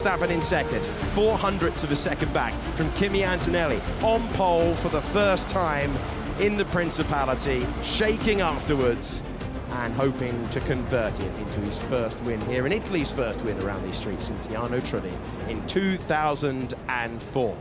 Verstappen in second, 0.04 of a second back from Kimi Antonelli, on pole for the first time in the Principality, shaking afterwards and hoping to convert it into his first win here, in Italy's first win around these streets since Jarno Trulli in 2004.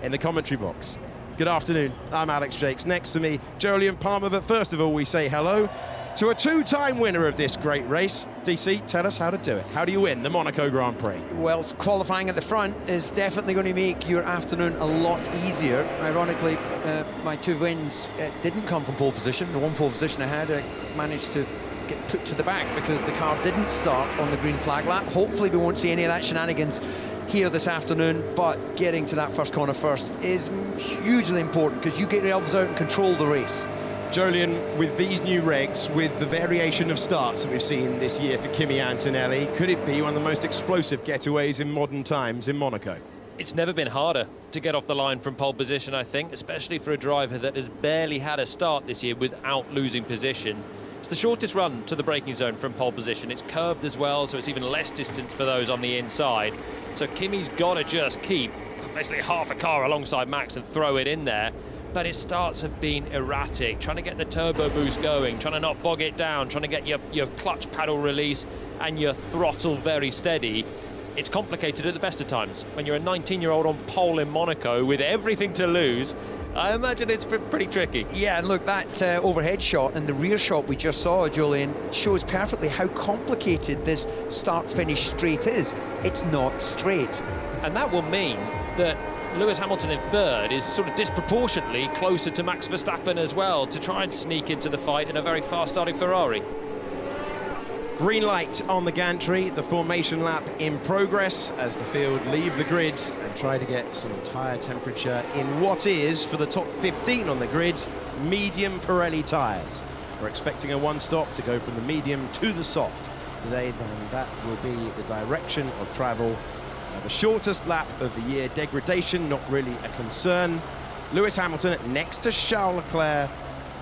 In the commentary box, good afternoon, I'm Alex Jakes. Next to me, Jolyon Palmer, but first of all we say hello to a two-time winner of this great race. DC, tell us how to do it. How do you win the Monaco Grand Prix? Well, qualifying at the front is definitely going to make your afternoon a lot easier. Ironically, my two wins didn't come from pole position. The one pole position I had, I managed to get put to the back because the car didn't start on the green flag lap. Hopefully we won't see any of that shenanigans here this afternoon, but getting to that first corner first is hugely important because you get your elbows out and control the race. Jolyon, with these new regs, with the variation of starts that we've seen this year for Kimi Antonelli, could it be one of the most explosive getaways in modern times in Monaco? It's never been harder to get off the line from pole position, I think, especially for a driver that has barely had a start this year without losing position. It's the shortest run to the braking zone from pole position. It's curved as well, so it's even less distance for those on the inside. So Kimi's got to just keep basically half a car alongside Max and throw it in there. But his starts have been erratic, trying to get the turbo boost going, trying to not bog it down, trying to get your clutch pedal release and your throttle very steady. It's complicated at the best of times. When you're a 19-year-old on pole in Monaco with everything to lose, I imagine it's pretty tricky. Yeah, and look, that overhead shot and the rear shot we just saw, Jolyon, shows perfectly how complicated this start-finish straight is. It's not straight. And that will mean that Lewis Hamilton in third is sort of disproportionately closer to Max Verstappen as well to try and sneak into the fight in a very fast-starting Ferrari. Green light on the gantry, the formation lap in progress as the field leave the grid and try to get some tyre temperature in what is, for the top 15 on the grid, medium Pirelli tyres. We're expecting a one-stop to go from the medium to the soft today, and that will be the direction of travel. The shortest lap of the year, degradation not really a concern. Lewis Hamilton next to Charles Leclerc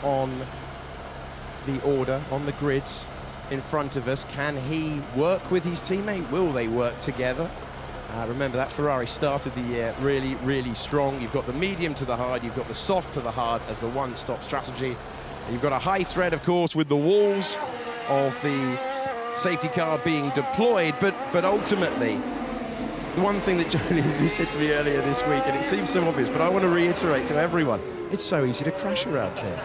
on the order, on the grid in front of us. Can he work with his teammate? Will they work together? Remember, that Ferrari started the year really, really strong. You've got the medium to the hard, you've got the soft to the hard as the one-stop strategy. And you've got a high thread, of course, with the walls of the safety car being deployed, but ultimately, the one thing that Jolyon, you said to me earlier this week, and it seems so obvious, but I want to reiterate to everyone, it's so easy to crash around here.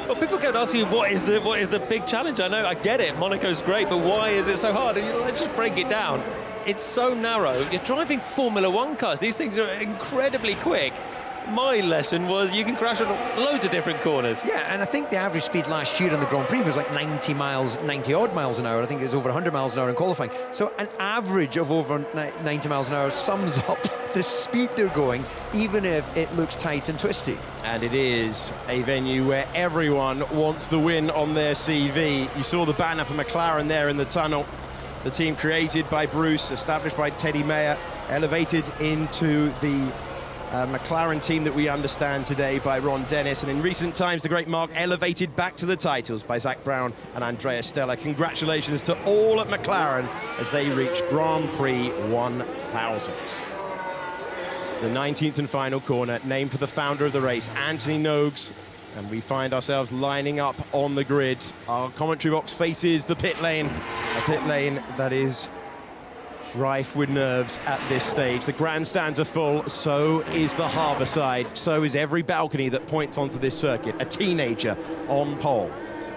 Well, people kept asking you, what is the big challenge? I know, I get it, Monaco's great, but why is it so hard? And, let's just break it down. It's so narrow. You're driving Formula One cars. These things are incredibly quick. My lesson was you can crash on loads of different corners. Yeah, and I think the average speed last year on the Grand Prix was like 90 odd miles an hour. I think it was over 100 miles an hour in qualifying. So an average of over 90 miles an hour sums up the speed they're going, even if it looks tight and twisty. And it is a venue where everyone wants the win on their CV. You saw the banner for McLaren there in the tunnel. The team created by Bruce, established by Teddy Mayer, elevated into the McLaren team that we understand today by Ron Dennis, and in recent times the great Mark elevated back to the titles by Zach Brown and Andrea Stella. Congratulations to all at McLaren as they reach Grand Prix 1000. The 19th and final corner, named for the founder of the race, Anthony Nogues, and we find ourselves lining up on the grid. Our commentary box faces the pit lane, a pit lane that is rife with nerves at this stage. The grandstands are full, so is the harbour side, so is every balcony that points onto this circuit. A teenager on pole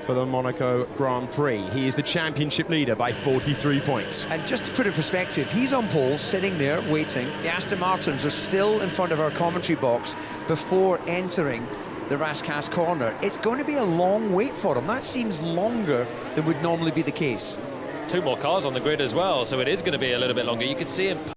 for the Monaco Grand Prix. He is the championship leader by 43 points. And just to put it in perspective, he's on pole, sitting there, waiting. The Aston Martins are still in front of our commentary box before entering the Rascasse corner. It's going to be a long wait for him. That seems longer than would normally be the case. Two more cars on the grid as well, so it is going to be a little bit longer. You can see him